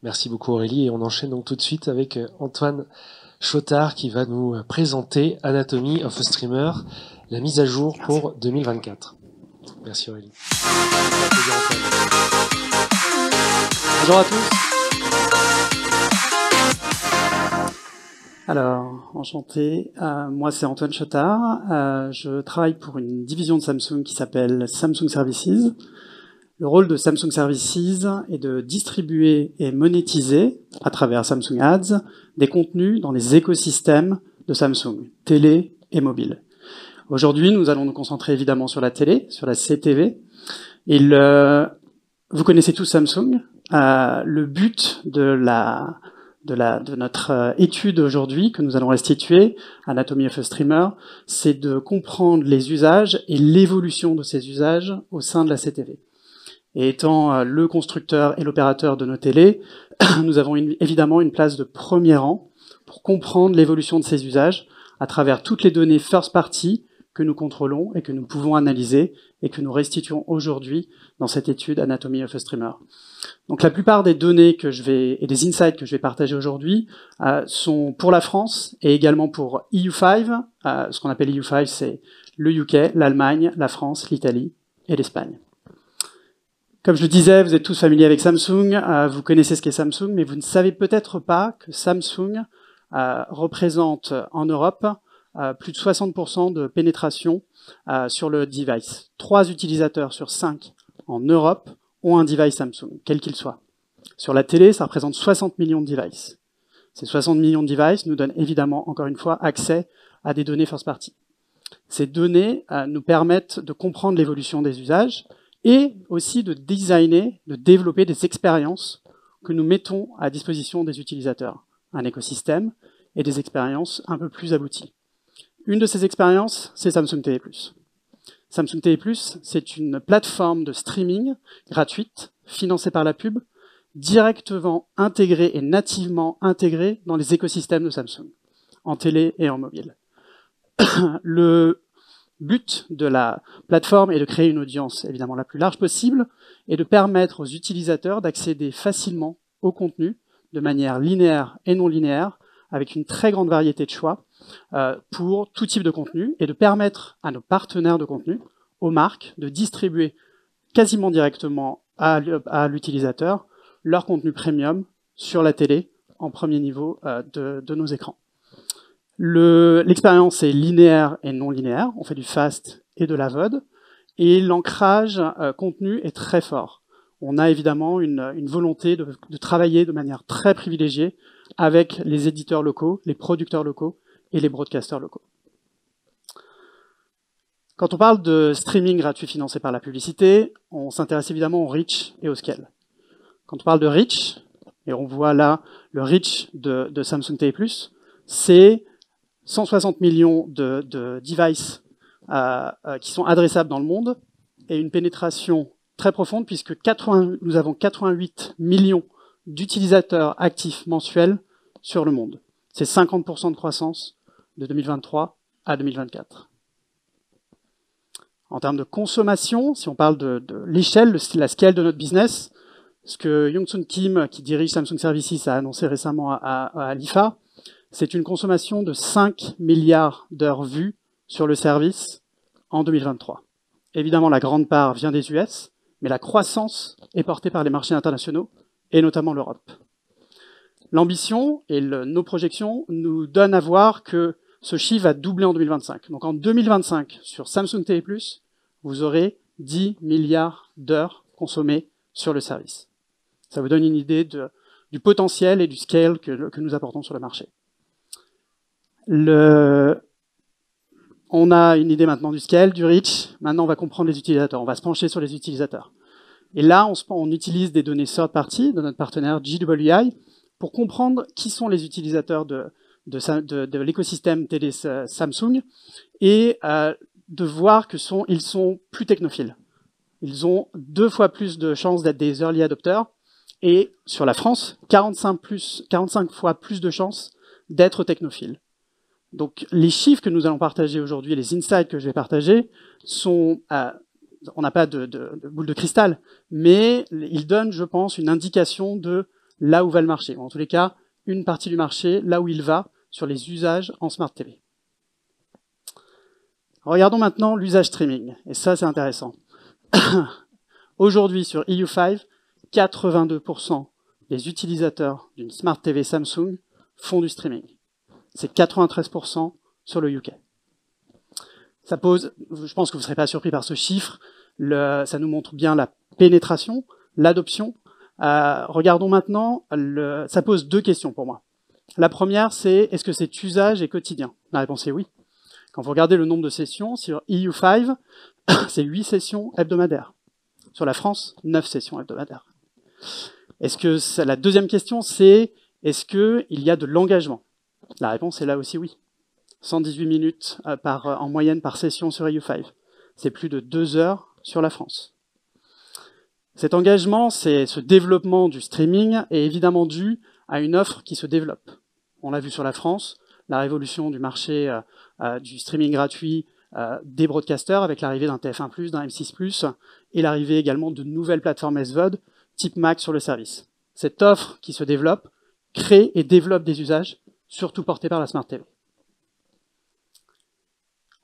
Merci beaucoup Aurélie et on enchaîne donc tout de suite avec Antoine Chotard qui va nous présenter Anatomy of a Streamer, la mise à jour pour 2024. Merci Aurélie. Bonjour à tous. Alors, enchanté. Moi, c'est Antoine Chotard. Je travaille pour une division de Samsung qui s'appelle Samsung Services. Le rôle de Samsung Services est de distribuer et monétiser, à travers Samsung Ads, des contenus dans les écosystèmes de Samsung, télé et mobile. Aujourd'hui, nous allons nous concentrer évidemment sur la télé, sur la CTV. Vous connaissez tous Samsung. Le but de notre étude aujourd'hui, que nous allons restituer, Anatomy of a Streamer, c'est de comprendre les usages et l'évolution de ces usages au sein de la CTV. Et étant le constructeur et l'opérateur de nos télés, nous avons évidemment une place de premier rang pour comprendre l'évolution de ces usages à travers toutes les données first party que nous contrôlons et que nous pouvons analyser et que nous restituons aujourd'hui dans cette étude Anatomy of a Streamer. Donc la plupart des données et des insights que je vais partager aujourd'hui sont pour la France et également pour EU5. Ce qu'on appelle EU5, c'est le UK, l'Allemagne, la France, l'Italie et l'Espagne. Comme je le disais, vous êtes tous familiers avec Samsung, vous connaissez ce qu'est Samsung, mais vous ne savez peut-être pas que Samsung représente en Europe plus de 60% de pénétration sur le device. 3 utilisateurs sur 5 en Europe ont un device Samsung, quel qu'il soit. Sur la télé, ça représente 60 millions de devices. Ces 60 millions de devices nous donnent évidemment, encore une fois, accès à des données first party. Ces données nous permettent de comprendre l'évolution des usages et aussi de designer, de développer des expériences que nous mettons à disposition des utilisateurs. Un écosystème et des expériences un peu plus abouties. Une de ces expériences, c'est Samsung TV+. Samsung TV+, c'est une plateforme de streaming gratuite, financée par la pub, directement intégrée et nativement intégrée dans les écosystèmes de Samsung, en télé et en mobile. Le but de la plateforme est de créer une audience évidemment la plus large possible et de permettre aux utilisateurs d'accéder facilement au contenu de manière linéaire et non linéaire, avec une très grande variété de choix pour tout type de contenu et de permettre à nos partenaires de contenu, aux marques, de distribuer quasiment directement à l'utilisateur leur contenu premium sur la télé en premier niveau de nos écrans. L'expérience est linéaire et non linéaire, on fait du fast et de la VOD, et l'ancrage contenu est très fort. On a évidemment une volonté de travailler de manière très privilégiée avec les éditeurs locaux, les producteurs locaux et les broadcasters locaux. Quand on parle de streaming gratuit financé par la publicité, on s'intéresse évidemment au reach et au scale. Quand on parle de reach, et on voit là le reach de Samsung TV+, c'est 160 millions de devices qui sont adressables dans le monde et une pénétration très profonde puisque nous avons 88 millions d'utilisateurs actifs mensuels sur le monde. C'est 50% de croissance de 2023 à 2024. En termes de consommation, si on parle de l'échelle, la scale de notre business, ce que Young-Soon Kim, qui dirige Samsung Services, a annoncé récemment à l'IFA, c'est une consommation de 5 milliards d'heures vues sur le service en 2023. Évidemment, la grande part vient des US, mais la croissance est portée par les marchés internationaux, et notamment l'Europe. L'ambition et nos projections nous donnent à voir que ce chiffre va doubler en 2025. Donc en 2025, sur Samsung TV+, vous aurez 10 milliards d'heures consommées sur le service. Ça vous donne une idée du potentiel et du scale que nous apportons sur le marché. On a une idée maintenant du scale, du reach. Maintenant, on va comprendre les utilisateurs. On va se pencher sur les utilisateurs. Et là, on utilise des données third party de notre partenaire GWI pour comprendre qui sont les utilisateurs de l'écosystème télé Samsung et de voir ils sont plus technophiles. Ils ont 2 fois plus de chances d'être des early adopters et sur la France, 45 fois plus de chances d'être technophiles. Donc les chiffres que nous allons partager aujourd'hui, les insights que je vais partager, sont, on n'a pas de boule de cristal, mais ils donnent, je pense, une indication de là où va le marché, ou en tous les cas, une partie du marché, là où il va, sur les usages en Smart TV. Regardons maintenant l'usage streaming, et ça c'est intéressant. Aujourd'hui sur EU5, 82% des utilisateurs d'une Smart TV Samsung font du streaming. C'est 93% sur le UK. Ça pose, je pense que vous ne serez pas surpris par ce chiffre, ça nous montre bien la pénétration, l'adoption. Regardons maintenant, ça pose deux questions pour moi. La première, c'est est-ce que cet usage est quotidien? La réponse est oui. Quand vous regardez le nombre de sessions, sur EU5, c'est 8 sessions hebdomadaires. Sur la France, 9 sessions hebdomadaires. La deuxième question, c'est est-ce qu'il y a de l'engagement? La réponse est là aussi oui. 118 minutes en moyenne par session sur EU5. C'est plus de 2 heures sur la France. Cet engagement, ce développement du streaming est évidemment dû à une offre qui se développe. On l'a vu sur la France, la révolution du marché du streaming gratuit des broadcasters avec l'arrivée d'un TF1+, d'un M6+, et l'arrivée également de nouvelles plateformes SVOD, type Max sur le service. Cette offre qui se développe crée et développe des usages, surtout portés par la Smart TV.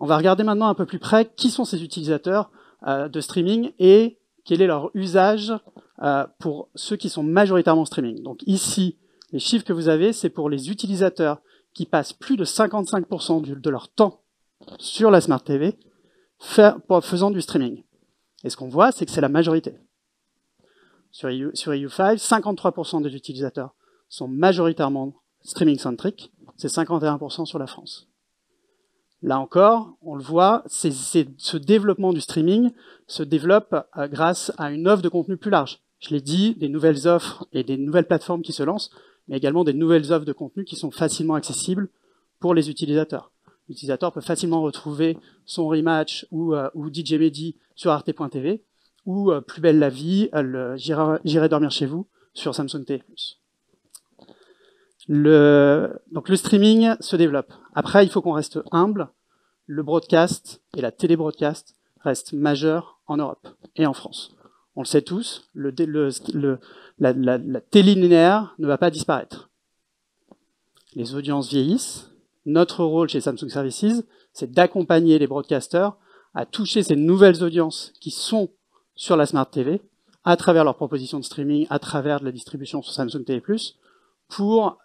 On va regarder maintenant un peu plus près qui sont ces utilisateurs de streaming et quel est leur usage pour ceux qui sont majoritairement streaming. Donc ici, les chiffres que vous avez, c'est pour les utilisateurs qui passent plus de 55% de leur temps sur la Smart TV faisant du streaming. Et ce qu'on voit, c'est que c'est la majorité. Sur EU5, 53% des utilisateurs sont majoritairement streaming-centric, c'est 51% sur la France. Là encore, on le voit, ce développement du streaming se développe grâce à une offre de contenu plus large. Je l'ai dit, des nouvelles offres et des nouvelles plateformes qui se lancent, mais également des nouvelles offres de contenu qui sont facilement accessibles pour les utilisateurs. L'utilisateur peut facilement retrouver son rematch ou DJ Mehdi sur arte.tv ou Plus belle la vie, J'irai dormir chez vous sur Samsung TV+. Donc le streaming se développe. Après, il faut qu'on reste humble. Le broadcast et la télé-broadcast restent majeurs en Europe et en France. On le sait tous, la télé linéaire ne va pas disparaître. Les audiences vieillissent. Notre rôle chez Samsung Services, c'est d'accompagner les broadcasters à toucher ces nouvelles audiences qui sont sur la Smart TV à travers leurs propositions de streaming, à travers de la distribution sur Samsung TV+, pour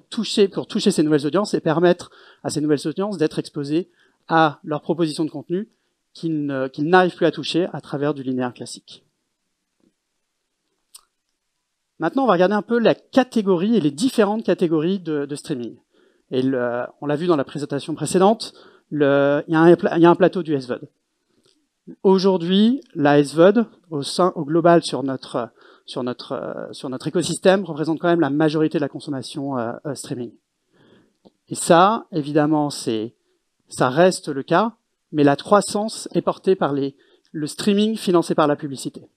toucher ces nouvelles audiences et permettre à ces nouvelles audiences d'être exposées à leurs propositions de contenu qu'ils n'arrivent plus à toucher à travers du linéaire classique. Maintenant, on va regarder un peu la catégorie et les différentes catégories de streaming. Et on l'a vu dans la présentation précédente, il y a un plateau du SVOD. Aujourd'hui, la SVOD, au global sur notre écosystème, représente quand même la majorité de la consommation streaming. Et ça, évidemment, ça reste le cas, mais la croissance est portée par le streaming financé par la publicité.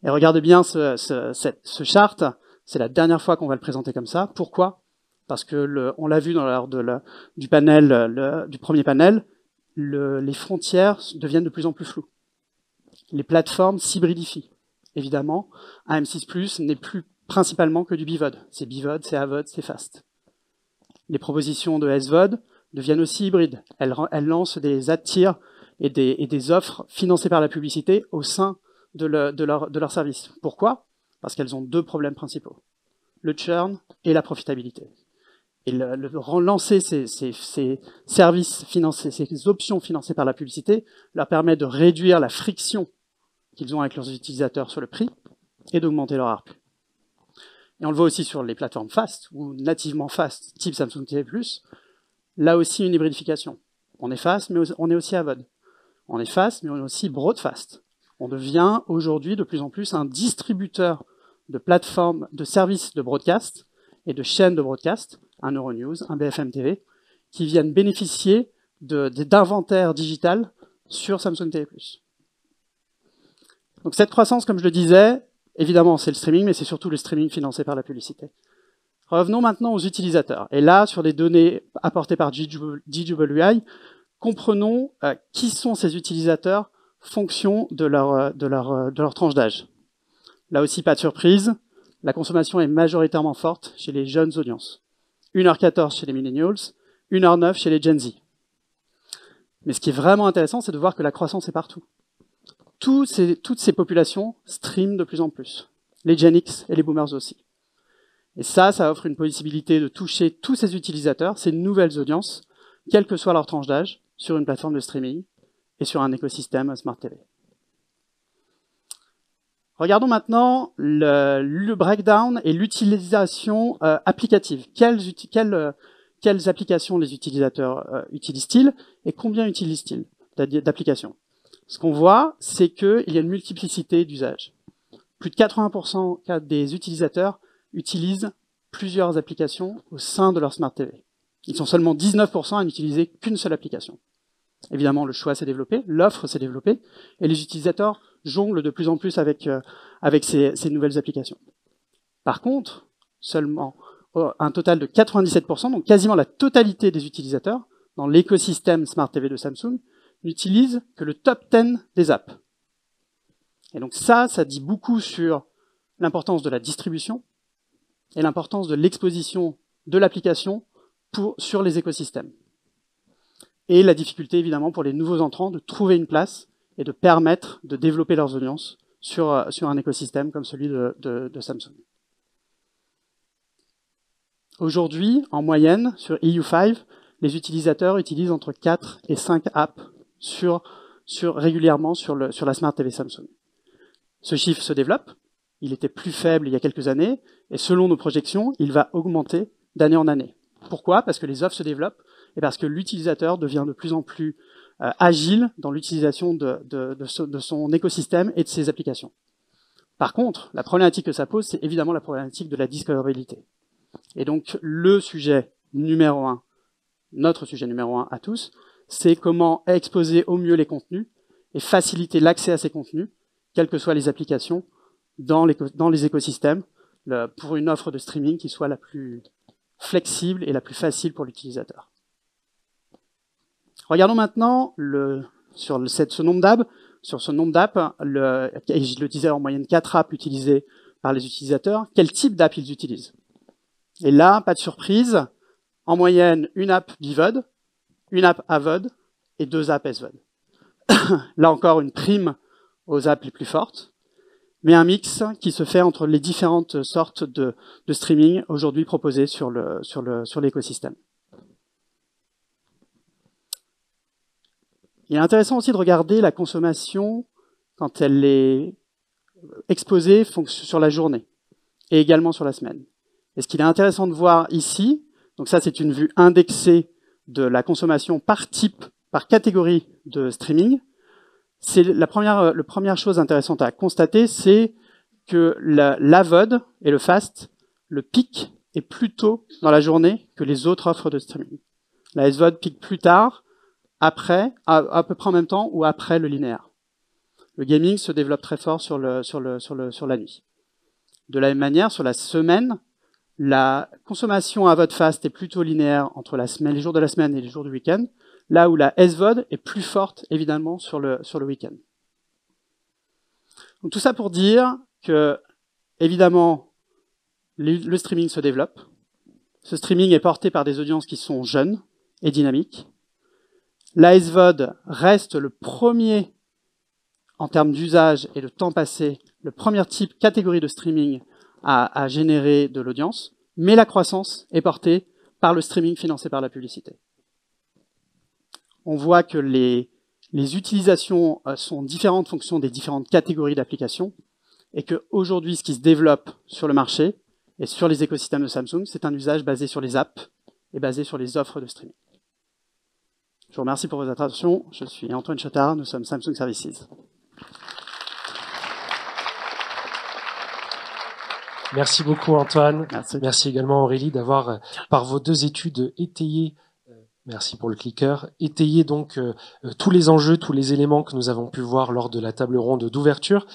Et regardez bien ce chart, c'est la dernière fois qu'on va le présenter comme ça. Pourquoi? Parce que on l'a vu lors du premier panel, les frontières deviennent de plus en plus floues. Les plateformes s'hybridifient. Évidemment, un M6+ n'est plus principalement que du BVOD. C'est BVOD, c'est AVOD, c'est FAST. Les propositions de SVOD deviennent aussi hybrides. Elles lancent des ad tiers et des offres financées par la publicité au sein de leur service. Pourquoi? Parce qu'elles ont deux problèmes principaux. Le churn et la profitabilité. Et relancer ces services financés, ces options financées par la publicité, leur permet de réduire la friction qu'ils ont avec leurs utilisateurs sur le prix et d'augmenter leur ARPU. Et on le voit aussi sur les plateformes fast ou nativement fast, type Samsung TV+. Là aussi, une hybridification. On est fast, mais on est aussi AVOD. On est fast, mais on est aussi broadfast. On devient aujourd'hui de plus en plus un distributeur de plateformes, de services de broadcast et de chaînes de broadcast, un Euronews, un BFM TV, qui viennent bénéficier d'inventaire digital sur Samsung TV+. Donc cette croissance, comme je le disais, évidemment c'est le streaming, mais c'est surtout le streaming financé par la publicité. Revenons maintenant aux utilisateurs. Et là, sur des données apportées par DJI, comprenons qui sont ces utilisateurs fonction de leur tranche d'âge. Là aussi, pas de surprise, la consommation est majoritairement forte chez les jeunes audiences. 1h14 chez les millennials, 1h09 chez les Gen Z. Mais ce qui est vraiment intéressant, c'est de voir que la croissance est partout. Toutes ces populations streament de plus en plus. Les Gen X et les Boomers aussi. Et ça offre une possibilité de toucher tous ces utilisateurs, ces nouvelles audiences, quelle que soit leur tranche d'âge, sur une plateforme de streaming et sur un écosystème Smart TV. Regardons maintenant le breakdown et l'utilisation applicative. Quelles applications les utilisateurs utilisent-ils et combien utilisent-ils d'applications? Ce qu'on voit, c'est qu'il y a une multiplicité d'usages. Plus de 80% des utilisateurs utilisent plusieurs applications au sein de leur Smart TV. Ils sont seulement 19% à n'utiliser qu'une seule application. Évidemment, le choix s'est développé, l'offre s'est développée, et les utilisateurs jonglent de plus en plus avec ces nouvelles applications. Par contre, seulement un total de 97%, donc quasiment la totalité des utilisateurs dans l'écosystème Smart TV de Samsung, n'utilisent que le top 10 des apps. Et donc ça dit beaucoup sur l'importance de la distribution et l'importance de l'exposition de l'application sur les écosystèmes. Et la difficulté, évidemment, pour les nouveaux entrants de trouver une place et de permettre de développer leurs audiences sur un écosystème comme celui de Samsung. Aujourd'hui, en moyenne, sur EU5, les utilisateurs utilisent entre 4 et 5 apps régulièrement sur la Smart TV Samsung. Ce chiffre se développe, il était plus faible il y a quelques années, et selon nos projections, il va augmenter d'année en année. Pourquoi? Parce que les offres se développent, et parce que l'utilisateur devient de plus en plus agile dans l'utilisation de son écosystème et de ses applications. Par contre, la problématique que ça pose, c'est évidemment la problématique de la discoverabilité. Et donc, le sujet numéro 1, notre sujet numéro 1 à tous, c'est comment exposer au mieux les contenus et faciliter l'accès à ces contenus, quelles que soient les applications, dans les écosystèmes, pour une offre de streaming qui soit la plus flexible et la plus facile pour l'utilisateur. Regardons maintenant sur ce nombre d'apps. Sur ce nombre d'apps, et je le disais en moyenne 4 apps utilisées par les utilisateurs, quel type d'app ils utilisent. Et là, pas de surprise, en moyenne, une app BVOD, une app AVOD et 2 apps SVOD. Là encore, une prime aux apps les plus fortes, mais un mix qui se fait entre les différentes sortes de streaming aujourd'hui proposées sur l'écosystème. Il est intéressant aussi de regarder la consommation quand elle est exposée sur la journée et également sur la semaine. Et ce qu'il est intéressant de voir ici, donc ça c'est une vue indexée de la consommation par type, par catégorie de streaming. C'est la première chose intéressante à constater, c'est que l'AVOD et le FAST, le pic est plus tôt dans la journée que les autres offres de streaming. La SVOD pique plus tard, après, à peu près en même temps ou après le linéaire. Le gaming se développe très fort sur la nuit. De la même manière, sur la semaine, la consommation AVOD FAST est plutôt linéaire entre les jours de la semaine et les jours du week-end, là où la SVOD est plus forte, évidemment, sur le week-end. Donc, tout ça pour dire que, évidemment, le streaming se développe. Ce streaming est porté par des audiences qui sont jeunes et dynamiques. La SVOD reste le premier, en termes d'usage et de temps passé, le premier catégorie de streaming à générer de l'audience, mais la croissance est portée par le streaming financé par la publicité. On voit que les utilisations sont différentes en fonction des différentes catégories d'applications, et qu'aujourd'hui, ce qui se développe sur le marché et sur les écosystèmes de Samsung, c'est un usage basé sur les apps et basé sur les offres de streaming. Je vous remercie pour votre attention. Je suis Antoine Chotard, nous sommes Samsung Services. Merci beaucoup Antoine. Merci. Merci également Aurélie d'avoir, par vos 2 études, étayé, merci pour le clicker, étayé donc tous les enjeux, tous les éléments que nous avons pu voir lors de la table ronde d'ouverture.